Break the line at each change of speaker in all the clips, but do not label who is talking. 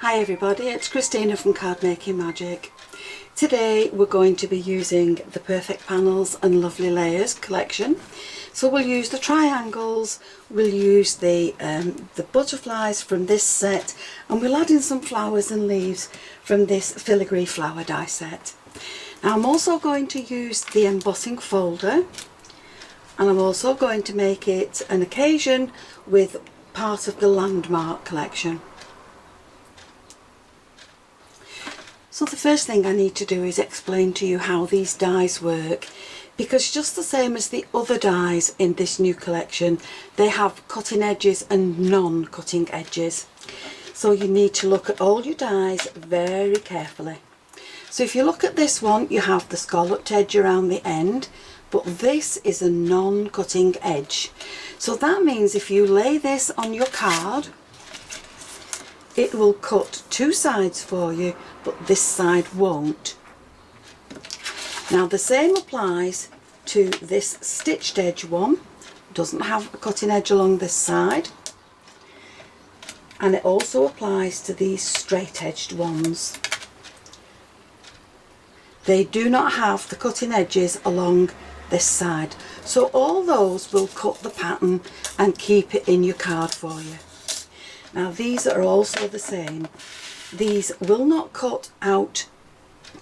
Hi everybody, it's Christina from Card Making Magic. Today we're going to be using the Perfect Panels and Lovely Layers collection. So we'll use the triangles, we'll use the butterflies from this set, and we'll add in some flowers and leaves from this Filigree flower die set. Now I'm also going to use the embossing folder, and I'm also going to make it an occasion with part of the landmark collection. So the first thing I need to do is explain to you how these dies work, because just the same as the other dies in this new collection, they have cutting edges and non-cutting edges. So you need to look at all your dies very carefully. So if you look at this one, you have the scalloped edge around the end, but this is a non-cutting edge. So that means if you lay this on your card, it will cut two sides for you, but this side won't. Now the same applies to this stitched edge one. It doesn't have a cutting edge along this side, and it also applies to these straight edged ones. They do not have the cutting edges along this side, so all those will cut the pattern and keep it in your card for you. Now these are also the same. These will not cut out,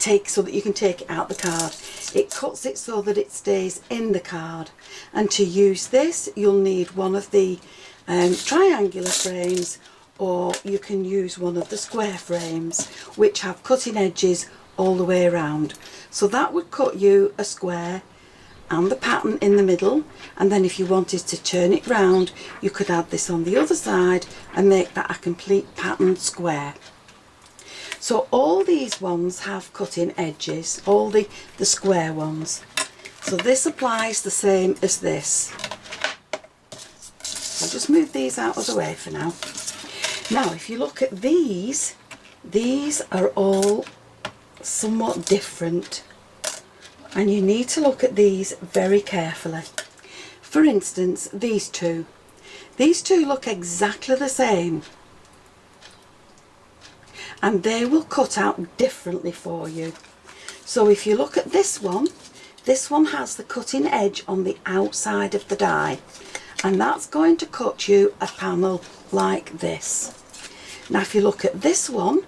so that you can take it out the card. It cuts it so that it stays in the card. And to use this, you'll need one of the triangular frames, or you can use one of the square frames, which have cutting edges all the way around. So that would cut you a square and the pattern in the middle, and then if you wanted to turn it round, you could add this on the other side and make that a complete pattern square. So all these ones have cutting edges, all the square ones. So this applies the same as this. I'll just move these out of the way for now. Now if you look at these are all somewhat different, and you need to look at these very carefully. For instance, these two look exactly the same, and they will cut out differently for you. So if you look at this one has the cutting edge on the outside of the die, and that's going to cut you a panel like this. Now if you look at this one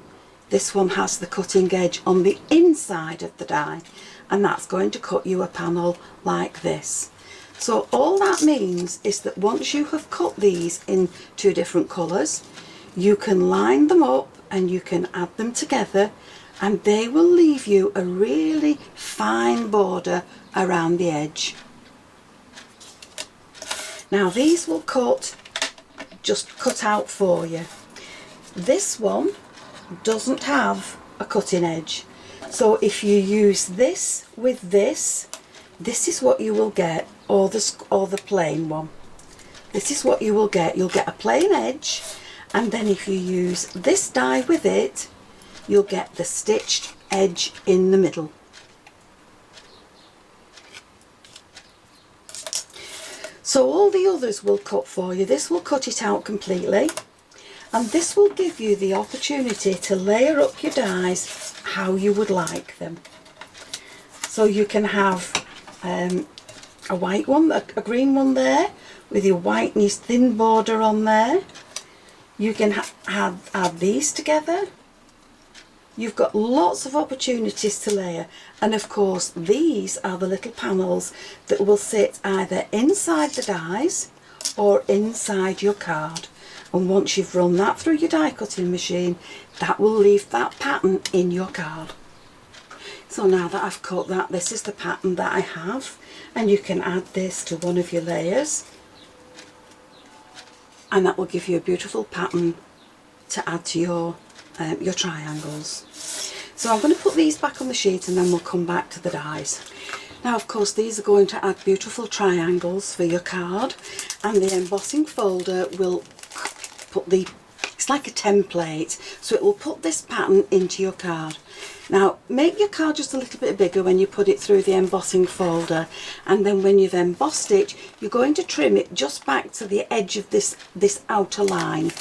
has the cutting edge on the inside of the die, and that's going to cut you a panel like this. So all that means is that once you have cut these in two different colours, you can line them up and you can add them together, and they will leave you a really fine border around the edge. Now these will just cut out for you. This one doesn't have a cutting edge, so if you use this with this is what you will get, or the plain one. This is what you will get. You'll get a plain edge, and then if you use this die with it, you'll get the stitched edge in the middle. So all the others will cut for you. This will cut it out completely, and this will give you the opportunity to layer up your dies how you would like them. So you can have a white one, a green one there with your white nice thin border on there. You can add these together. You've got lots of opportunities to layer, and of course these are the little panels that will sit either inside the dies or inside your card. And once you've run that through your die cutting machine, that will leave that pattern in your card. So now that I've cut that, this is the pattern that I have, and you can add this to one of your layers, and that will give you a beautiful pattern to add to your triangles. So I'm going to put these back on the sheet, and then we'll come back to the dies. Now of course these are going to add beautiful triangles for your card, and the embossing folder will put it's like a template, so it will put this pattern into your card. Now make your card just a little bit bigger when you put it through the embossing folder, and then when you've embossed it, you're going to trim it just back to the edge of this outer line,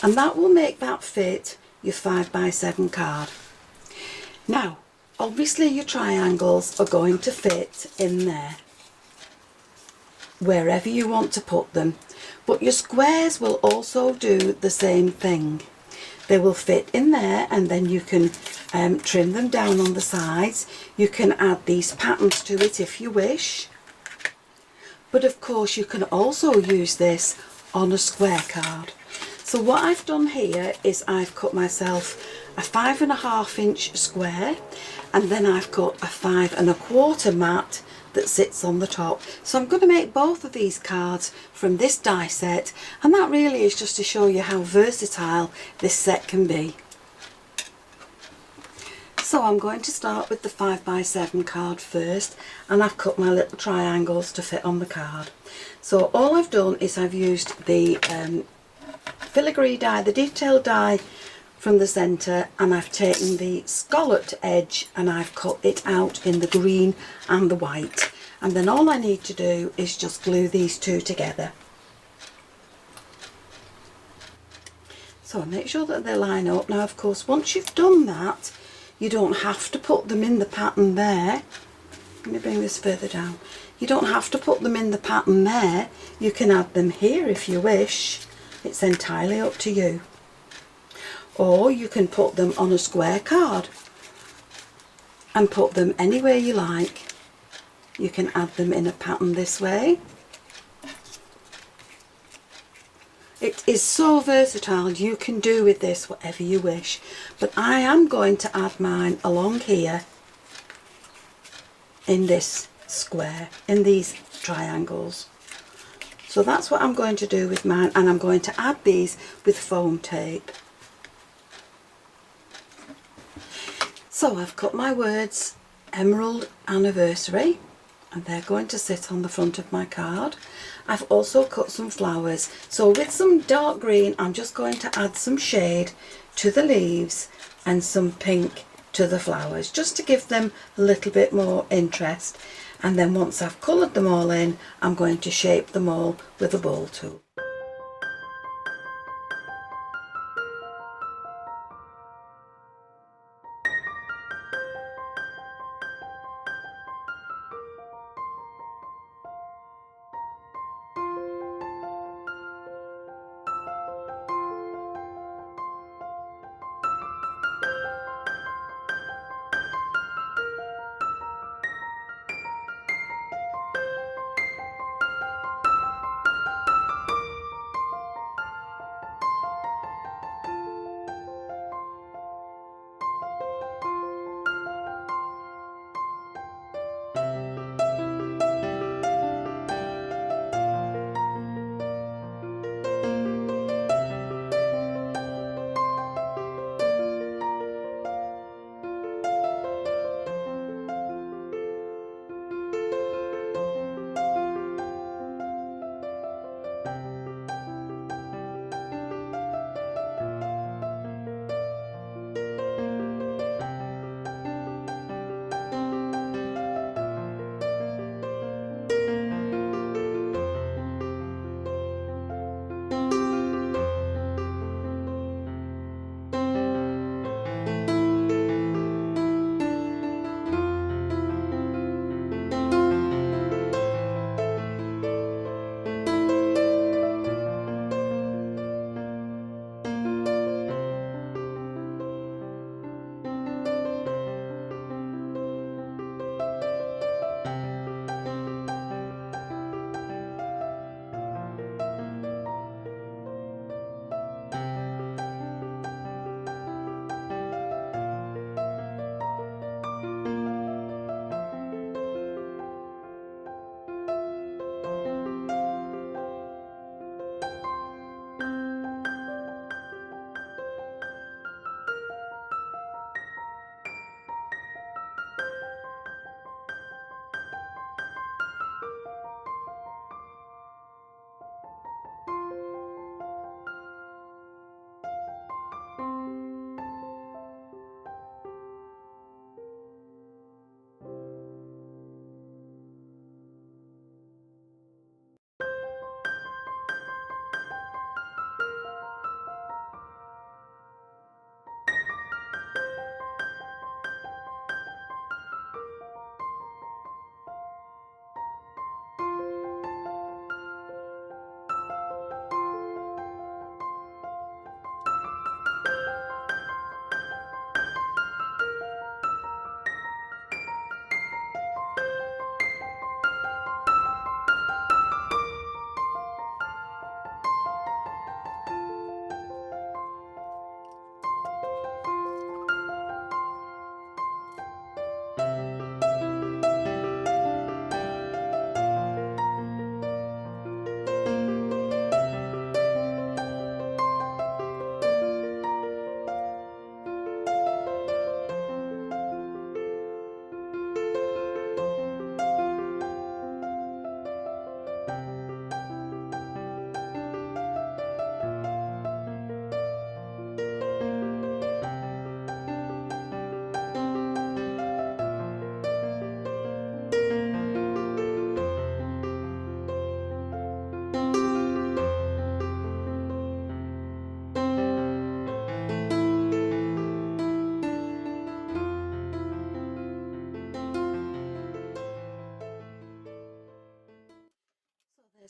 and that will make that fit your 5x7 card. Now, obviously your triangles are going to fit in there, wherever you want to put them, but your squares will also do the same thing. They will fit in there, and then you can trim them down on the sides. You can add these patterns to it if you wish, but of course you can also use this on a square card. So what I've done here is I've cut myself a 5.5-inch square, and then I've cut a 5.25 mat that sits on the top. So I'm going to make both of these cards from this die set, and that really is just to show you how versatile this set can be. So I'm going to start with the 5x7 card first, and I've cut my little triangles to fit on the card. So all I've done is I've used the filigree die, the detail die from the centre, and I've taken the scalloped edge and I've cut it out in the green and the white, and then all I need to do is just glue these two together. So make sure that they line up. Now of course once you've done that, you don't have to put them in the pattern there. Let me bring this further down. You don't have to put them in the pattern there. You can add them here if you wish. It's entirely up to you. Or you can put them on a square card and put them anywhere you like. You can add them in a pattern this way. It is so versatile, you can do with this whatever you wish. But I am going to add mine along here in this square, in these triangles. So that's what I'm going to do with mine, and I'm going to add these with foam tape. So I've cut my words Emerald Anniversary, and they're going to sit on the front of my card. I've also cut some flowers. So with some dark green, I'm just going to add some shade to the leaves and some pink to the flowers, just to give them a little bit more interest. And then once I've coloured them all in, I'm going to shape them all with a ball tool.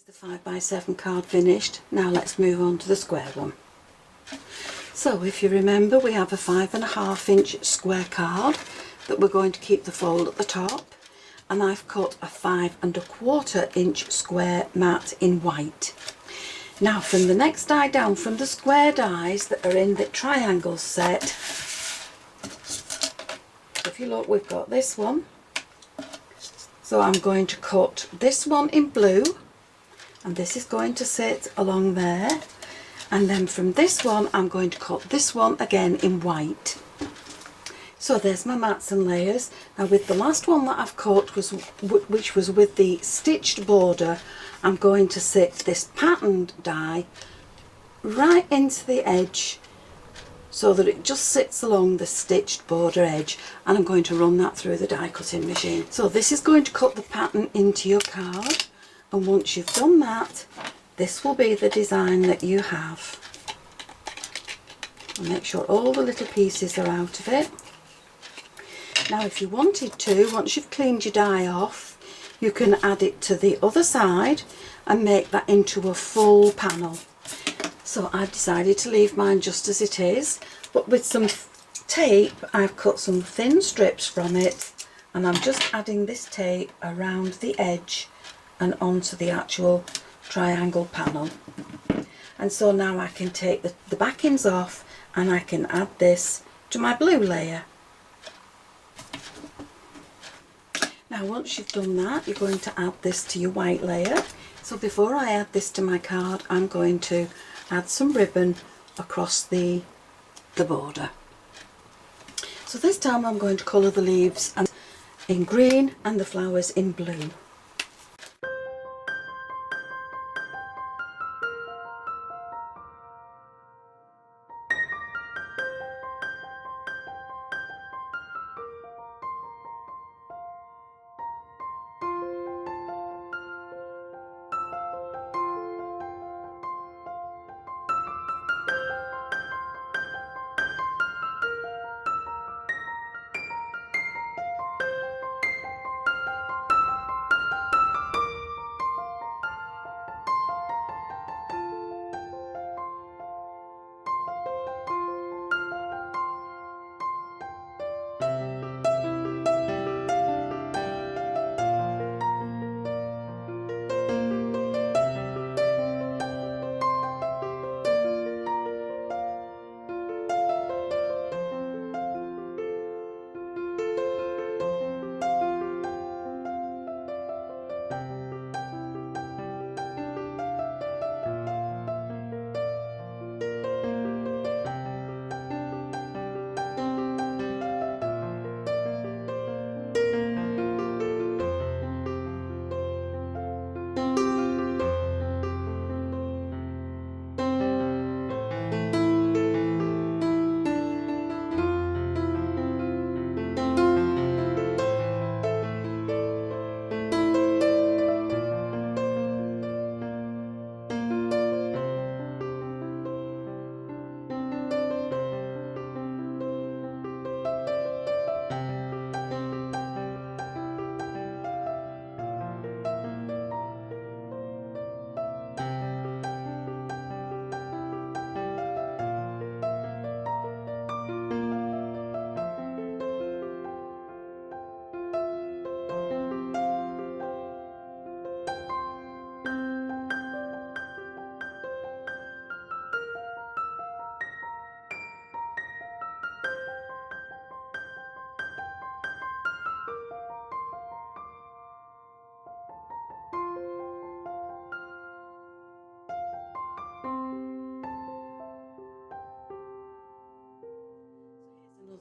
the 5x7 card finished. Now let's move on to the square one. So if you remember, we have a 5.5-inch square card that we're going to keep the fold at the top, and I've cut a 5.25-inch square mat in white. Now from the next die down, from the square dies that are in the triangle set, if you look, we've got this one. So I'm going to cut this one in blue, and this is going to sit along there, and then from this one I'm going to cut this one again in white. So there's my mats and layers. Now with the last one that I've cut, which was with the stitched border, I'm going to sit this patterned die right into the edge so that it just sits along the stitched border edge, and I'm going to run that through the die cutting machine. So this is going to cut the pattern into your card, and once you've done that, this will be the design that you have. And make sure all the little pieces are out of it. Now if you wanted to, once you've cleaned your die off, you can add it to the other side and make that into a full panel. So I've decided to leave mine just as it is, but with some tape I've cut some thin strips from it, and I'm just adding this tape around the edge and onto the actual triangle panel. And so now I can take the backings off, and I can add this to my blue layer. Now once you've done that, you're going to add this to your white layer. So before I add this to my card, I'm going to add some ribbon across the border. So this time I'm going to colour the leaves in green and the flowers in blue.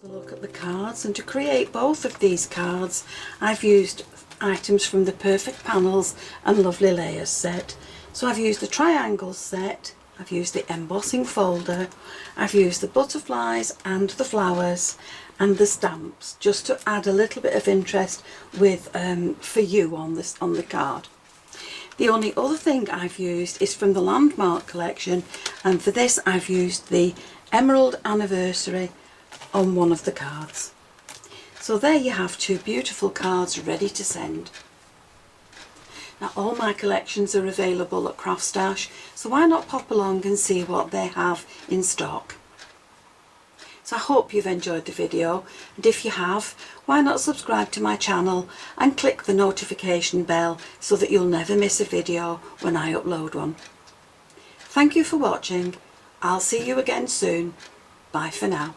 Look at the cards, and to create both of these cards I've used items from the Perfect Panels and Lovely Layers set. So I've used the triangles set, I've used the embossing folder, I've used the butterflies and the flowers and the stamps, just to add a little bit of interest with for you on the card. The only other thing I've used is from the Landmark collection, and for this I've used the Emerald Anniversary on one of the cards. So there you have two beautiful cards ready to send. Now all my collections are available at Craft Stash, so why not pop along and see what they have in stock. So I hope you've enjoyed the video, and if you have, why not subscribe to my channel and click the notification bell so that you'll never miss a video when I upload one. Thank you for watching. I'll see you again soon. Bye for now.